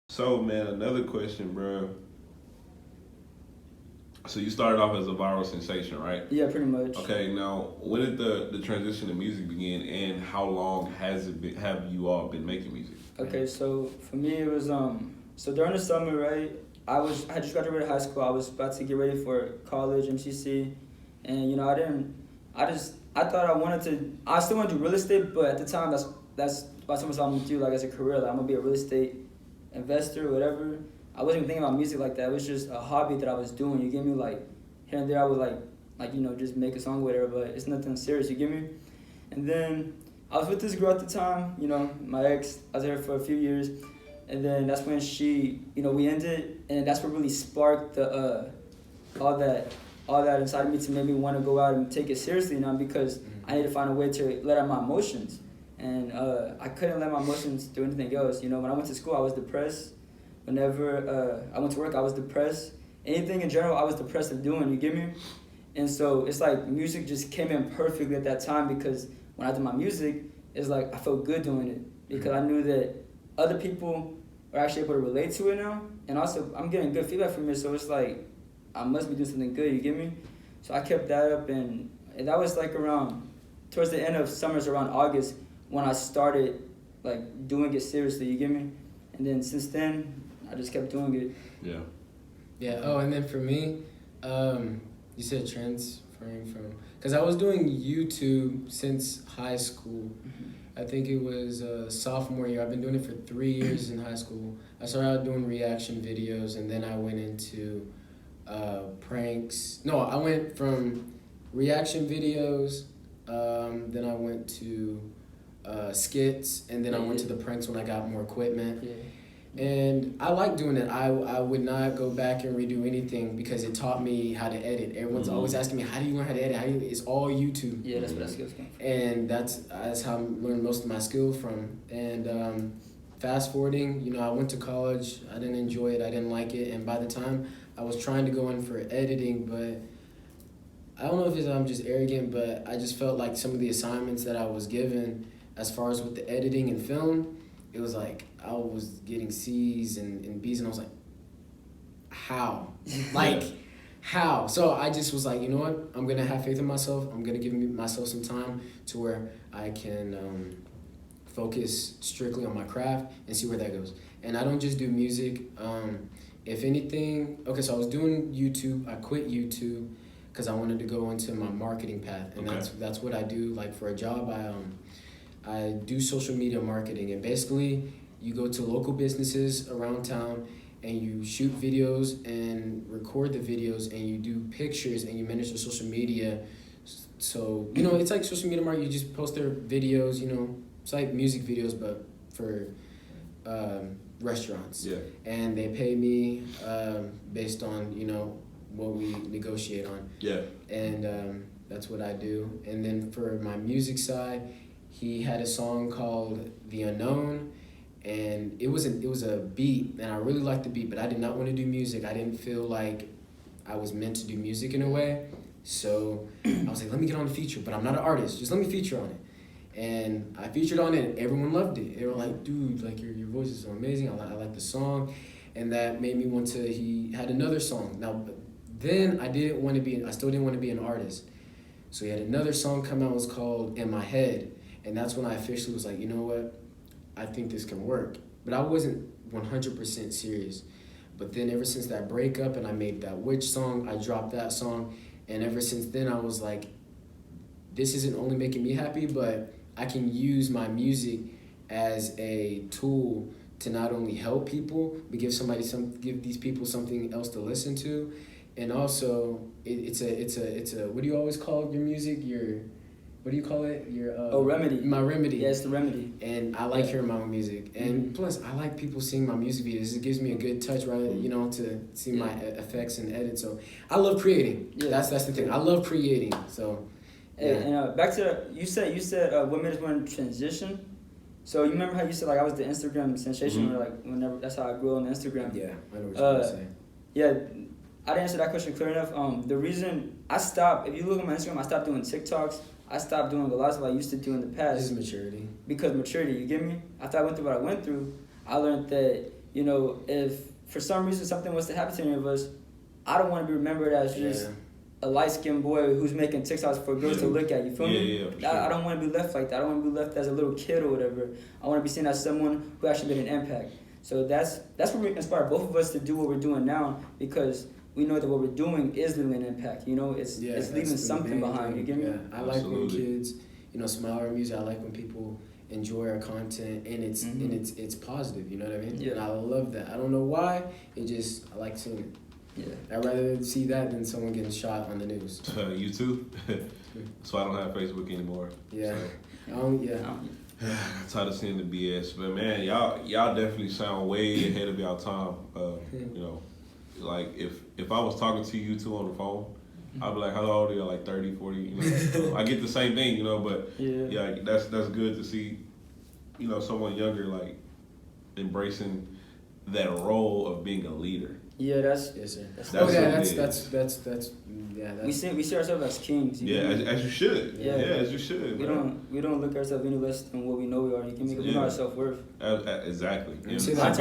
So man, another question, bro. So you started off as a viral sensation, right? Yeah, pretty much. Okay, now when did the transition to music begin, and how long has it been? Have you all been making music? Okay, so for me it was so during the summer, right? I had just graduated high school. I was about to get ready for college, MCC, and I thought I wanted to. I still want to do real estate, but at the time that's what someone I'm gonna do like as a career. Like I'm gonna be a real estate investor or whatever. I wasn't even thinking about music like that. It was just a hobby that I was doing. You get me? Like here and there, I would just make a song, or whatever. But it's nothing serious. You get me? And then I was with this girl at the time. My ex. I was there for a few years, and then that's when we ended, and that's what really sparked the all that all that inside of me to make me want to go out and take it seriously now because I need to find a way to let out my emotions. And I couldn't let my emotions do anything else. When I went to school, I was depressed. Whenever I went to work, I was depressed. Anything in general, I was depressed of doing. You get me? And so it's like music just came in perfectly at that time because when I did my music, it's like I felt good doing it because I knew that other people are actually able to relate to it now. And also, I'm getting good feedback from it, so it's like I must be doing something good. You get me? So I kept that up, and that was like around towards the end of summers, around August, when I started like doing it seriously. You get me? And then since then, I just kept doing it. Yeah. Yeah. Oh, and then for me, you said transferring from, because I was doing YouTube since high school. I think it was sophomore year. I've been doing it for 3 years in high school. I started out doing reaction videos, and then I went into pranks. No, I went from reaction videos, then I went to skits, and then I went to the pranks when I got more equipment. Yeah. And I like doing it. I would not go back and redo anything because it taught me how to edit. Everyone's always asking me, how do you learn how to edit? It's all YouTube. Yeah, that's where that skills come from. And that's how I learned most of my skills from. And fast forwarding, I went to college. I didn't enjoy it. I didn't like it. And by the time I was trying to go in for editing, but I don't know if I'm just arrogant, but I just felt like some of the assignments that I was given as far as with the editing and film, it was like I was getting C's and B's, and I was like, how? Like, how? So I just was like, you know what? I'm going to have faith in myself. I'm going to give myself some time to where I can focus strictly on my craft and see where that goes. And I don't just do music. If anything, okay, so I was doing YouTube. I quit YouTube because I wanted to go into my marketing path. And that's what I do. Like for a job, I do social media marketing, and basically you go to local businesses around town and you shoot videos and record the videos and you do pictures and you manage the social media. So, it's like social media marketing. You just post their videos, it's like music videos, but for restaurants. Yeah. And they pay me based on, what we negotiate on. Yeah. And that's what I do. And then for my music side, he had a song called The Unknown, and it was a beat, and I really liked the beat, but I did not want to do music. I didn't feel like I was meant to do music in a way. So I was like, let me get on the feature, but I'm not an artist. Just let me feature on it. And I featured on it, and everyone loved it. They were like, dude, like your voice is so amazing. I like the song. And that made me want to, he had another song. Now, then I still didn't want to be an artist. So he had another song come out, it was called In My Head. And that's when I officially was like, you know what? I think this can work. But I wasn't 100% serious. But then ever since that breakup and I made that Witch song, I dropped that song. And ever since then, I was like, this isn't only making me happy, but I can use my music as a tool to not only help people, but give these people something else to listen to. And also, it's a what do you always call your music? What do you call it? Remedy. My remedy. Yeah, it's the remedy. And I like hearing my own music. And plus, I like people seeing my music videos. It gives me a good touch, right? To see my effects and edit. So I love creating. Yeah. That's the thing. I love creating. So. Yeah. And back to you said what made us want to transition. So you remember how you said like I was the Instagram sensation, or like whenever that's how I grew on Instagram. Yeah, I know what you're saying. Yeah. I didn't answer that question clear enough. The reason I stopped, if you look at my Instagram, I stopped doing TikToks. I stopped doing a lot of what I used to do in the past. This is maturity. Because maturity, you get me? After I went through what I went through, I learned that, you know, if for some reason something was to happen to any of us, I don't want to be remembered as just a light-skinned boy who's making TikToks for girls to look at. You feel me? Yeah, sure. I don't want to be left like that. I don't want to be left as a little kid or whatever. I want to be seen as someone who actually made an impact. So that's what we inspire both of us to do what we're doing now, because we know that what we're doing is leaving an impact. You know, it's leaving something behind. You get me? Yeah, I like when kids, you know, smile our music. I like when people enjoy our content and it's positive. You know what I mean? Yeah. And I love that. I don't know why. I like seeing it. Yeah. I'd rather see that than someone getting shot on the news. You too. So I don't have Facebook anymore. Yeah. So. I'm tired of seeing the BS, but man, y'all definitely sound way ahead of y'all time. You know, like if I was talking to you two on the phone, I'd be like, how old are you? Like 30, 40, you know? I get the same thing, you know, but yeah, that's good to see, you know, someone younger like embracing that role of being a leader. Yeah, that's we see ourselves as kings. As you should. Yeah, as you should. We don't look at ourselves any less than what we know we are. You can make we know our self-worth. Exactly. We say that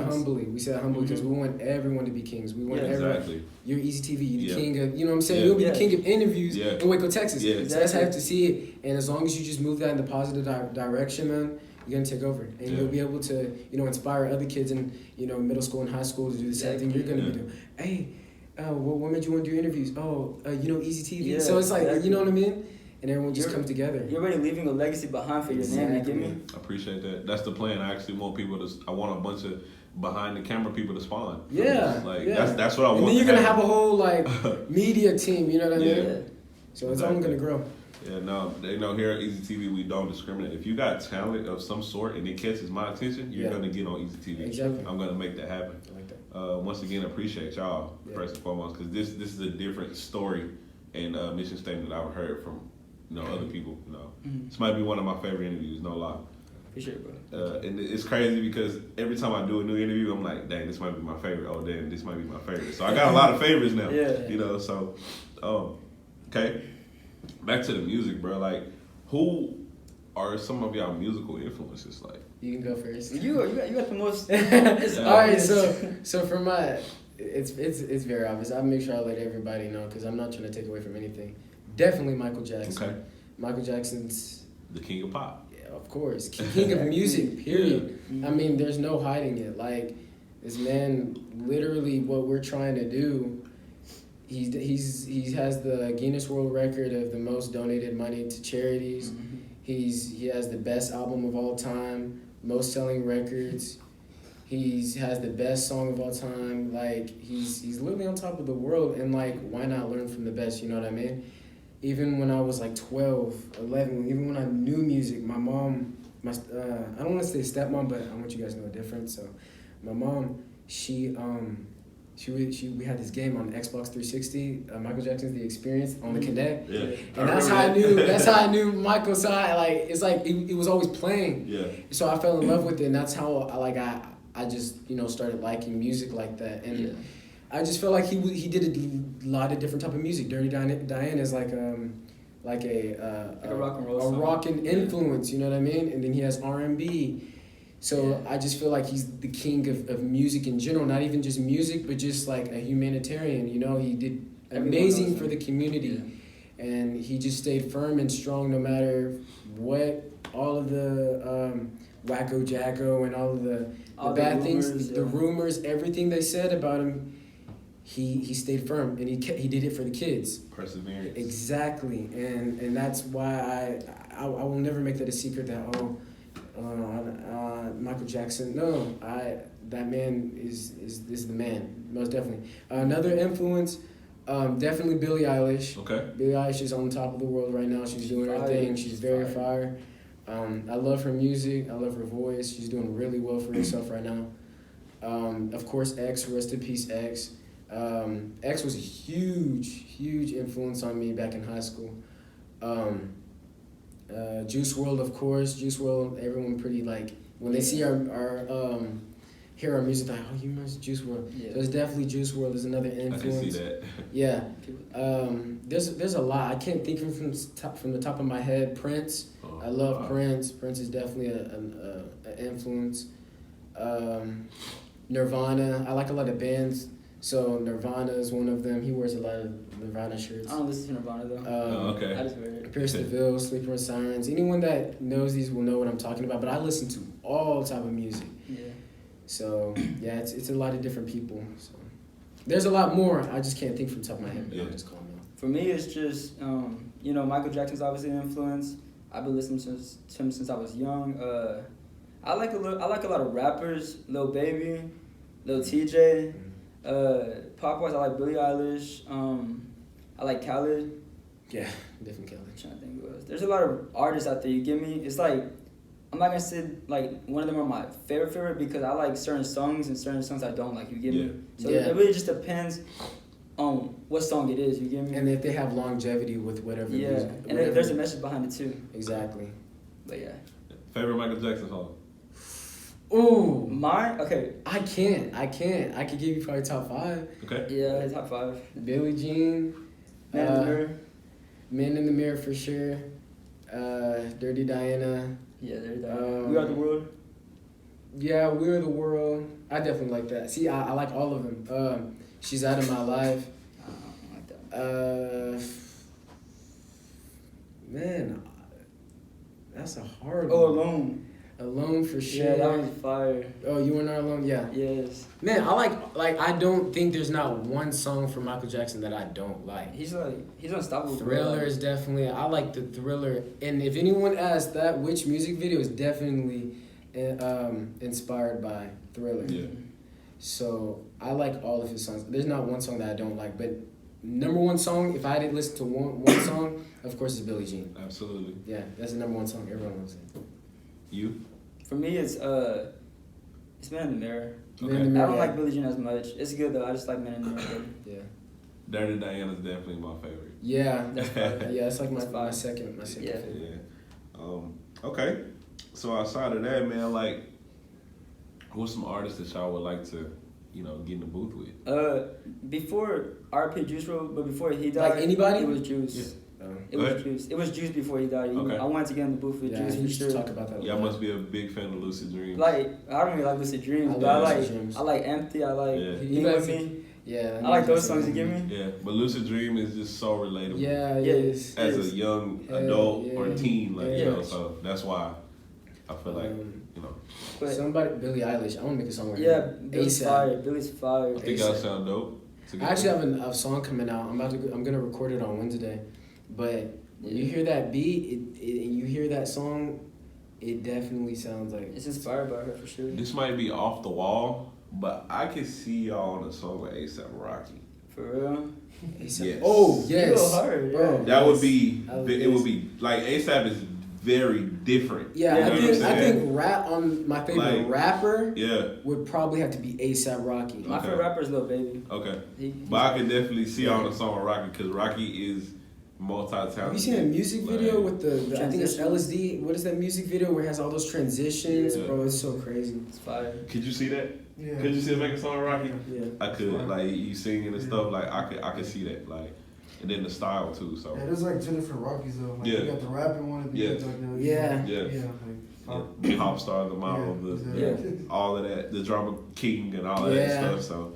humbly. We say that humbly because we want everyone to be kings. We want everyone. You're Easy TV. You're the king of. You know what I'm saying? You'll be the king of interviews in Waco, Texas. Yeah. So that's how you have to see it. And as long as you just move that in the positive direction, man, you're gonna take over, and you'll be able to, you know, inspire other kids in, you know, middle school and high school to do the same thing you're gonna be doing. Hey, what made you want to do interviews? You know, Easy TV. Yeah, so it's like, you know what I mean? And everyone just comes together. You're already leaving a legacy behind for your name. You get me? I appreciate that. That's the plan. I actually want people to. I want a bunch of behind the camera people to spawn. Yeah. That's what I want. And then you're gonna have a whole media team. You know what I mean? Yeah. So it's only gonna grow. Yeah, no, they know here at Easy TV we don't discriminate. If you got talent of some sort and it catches my attention, you're gonna get on Easy TV. Exactly. I'm gonna make that happen. I like that. Once again, appreciate y'all first and foremost, because this is a different story and mission statement I've heard from other people. You know, this might be one of my favorite interviews. No lie. Appreciate it, bro. And it's crazy because every time I do a new interview, I'm like, dang, this might be my favorite. Oh, damn, this might be my favorite. So I got a lot of favorites now. You know, so okay. Back to the music, bro. Like, who are some of y'all musical influences? Like, you can go first. You got the most. All right, so for my, it's very obvious. I make sure I let everybody know because I'm not trying to take away from anything. Definitely Michael Jackson. Okay. Michael Jackson's the king of pop. Yeah, of course, king of music. Period. I mean, there's no hiding it. Like, this man, literally, what we're trying to do. He has the Guinness World Record of the most donated money to charities. He has the best album of all time, most selling records. He has the best song of all time. Like, he's literally on top of the world, and like, why not learn from the best? You know what I mean? Even when I was like 12, 11, even when I knew music, my mom, I don't want to say stepmom, but I want you guys to know the difference. So, my mom, we had this game on Xbox 360, Michael Jackson's The Experience on the Connect, and that's how I knew Michael. So it's like it was always playing. So I fell in love with it, and that's how I just started liking music like that, and I just felt like he did a lot of different type of music. Dirty Diana is like a rock and roll, rockin' influence. You know what I mean? And then he has R&B. So I just feel like he's the king of music in general, not even just music, but just like a humanitarian. You know, he did amazing for the community, and he just stayed firm and strong no matter what. All of the wacko jacko and all of the bad things, the rumors, everything they said about him. He stayed firm, and he did it for the kids. Perseverance. Exactly, and that's why I will never make that a secret that Michael Jackson. No, that man is the man, most definitely. Another influence, definitely Billie Eilish. Okay. Billie Eilish is on top of the world right now. She's doing her thing. She's very fire. I love her music. I love her voice. She's doing really well for herself right now. Of course, X. Rest in peace, X. X was a huge influence on me back in high school. Juice WRLD, of course. Juice WRLD, everyone pretty like when they see hear our music, like, oh, you must Juice WRLD. Yeah. So it's definitely Juice WRLD is another influence. I can see that. Yeah. There's a lot. I can't think from the top of my head. Prince. I love Prince. Prince is definitely an influence. Nirvana. I like a lot of bands. So Nirvana is one of them. He wears a lot of Nirvana shirts. I don't listen to Nirvana though. Okay. I just wear it. Pierce the Veil, Sleeping with Sirens. Anyone that knows these will know what I'm talking about. But I listen to all type of music. Yeah. So yeah, it's a lot of different people. So there's a lot more. I just can't think from the top of my head. But Yeah. I'll just call them out. For me, it's just Michael Jackson's obviously an influence. I've been listening to him since I was young. I like a lot of rappers. Lil Baby, Lil TJ. Pop wise, I like Billie Eilish. I like Khaled. Yeah, different Kelly. I'm trying to think who else. There's a lot of artists out there. You get me? It's like I'm not gonna say like one of them are my favorite because I like certain songs and certain songs I don't like. You get me? So Yeah. it really just depends on what song it is. You get me? And if they have longevity with whatever yeah, music. and whatever. there's a message behind it too. Exactly. But yeah, Favorite Michael Jackson song? Ooh, mine. Okay. I can't. I could give you probably top 5. Okay. Yeah, top 5. Billie Jean. Man in the Mirror. Men in the Mirror for sure. Dirty Diana. Yeah, there you go. We Are the World. Yeah, We're the World. I definitely like that. See, I like all of them. She's Out of My Life. I don't like that. Man, that's a hard Oh, one. Alone. Alone for sure. Yeah, that one's fire. Oh, You Are Not Alone? Yeah. Yes. Man, I like I don't think there's not one song from Michael Jackson that I don't like. He's unstoppable. Thriller is definitely, I like the Thriller. And if anyone asks that, which music video is definitely inspired by Thriller. Yeah. So I like all of his songs. There's not one song that I don't like, but number one song, if I didn't listen to one song, of course it's Billie Jean. Absolutely. Yeah, that's the number one song everyone loves it. You? For me, it's Man in the Mirror. Okay. Man in the I Mirror, don't yeah. like Billie Jean as much. It's good though. I just like Man in the Mirror. Yeah. Dirty Diana's definitely my favorite. Yeah. That's fire. Yeah, it's like my That's fire. second Yeah. favorite. Yeah. Okay. So outside of that, man, like, who's some artists that y'all would like to, get in the booth with? Before RP Juice WRLD, but before he died, Like anybody? It was Juice. Yeah. It Go was ahead. Juice. It was Juice before he died. Okay. I wanted to get in the booth with Yeah, Juice he for used to sure. talk about that. Y'all must be a big fan of Lucid Dreams. Like I don't really like Lucid Dreams, I but I love like Lucid Dreams. I like Empty. I like Yeah. Be With Me. Yeah. I like those songs. You get me? Yeah, but Lucid Dream is just so relatable. Yeah, Yeah, it is. As Yes. a young Yeah, adult yeah. or teen, like, Yeah. so that's why I feel like, But Somebody, Billie Eilish. I want to make a song with yeah, her. Billy's ASAP. fire. Billy's fire. I think y'all sound dope. It's a good I actually thing. have a song coming out. I'm gonna record it on Wednesday, but when you hear that beat, and you hear that song, it definitely sounds like It's inspired by her for sure. This might be off the wall, but I can see y'all on a song with A$AP Rocky. For real. ASAP. Yes. Oh You yes, go hard, bro. yeah. That would be, I would it would be, like, A$AP is very different. Yeah, You know I what think I'm I saying? think rap on my favorite Like- rapper Yeah, would probably have to be A$AP Rocky. My Okay. favorite rapper is Lil Baby. okay. He, But I can definitely see y'all on a song with Rocky, because Rocky is multi-talented. Have you seen a music video Like, with the I think it's Transitions. LSD? What is that music video where it has all those transitions, Yeah. bro? It's so crazy. It's fire. Could you see that? Yeah. Could you see him make a song with Rocky? Yeah. I could, like, you singing and stuff, like, I could see that, like, and then the style too, so. Yeah, there's like two different Rockies though. Like Yeah. you got the rapping one and Yeah. you got like the Yeah. Yeah. like, Yeah, the pop star, the model, Yeah, the exactly. all of that, the drama king and all of that Yeah. stuff. So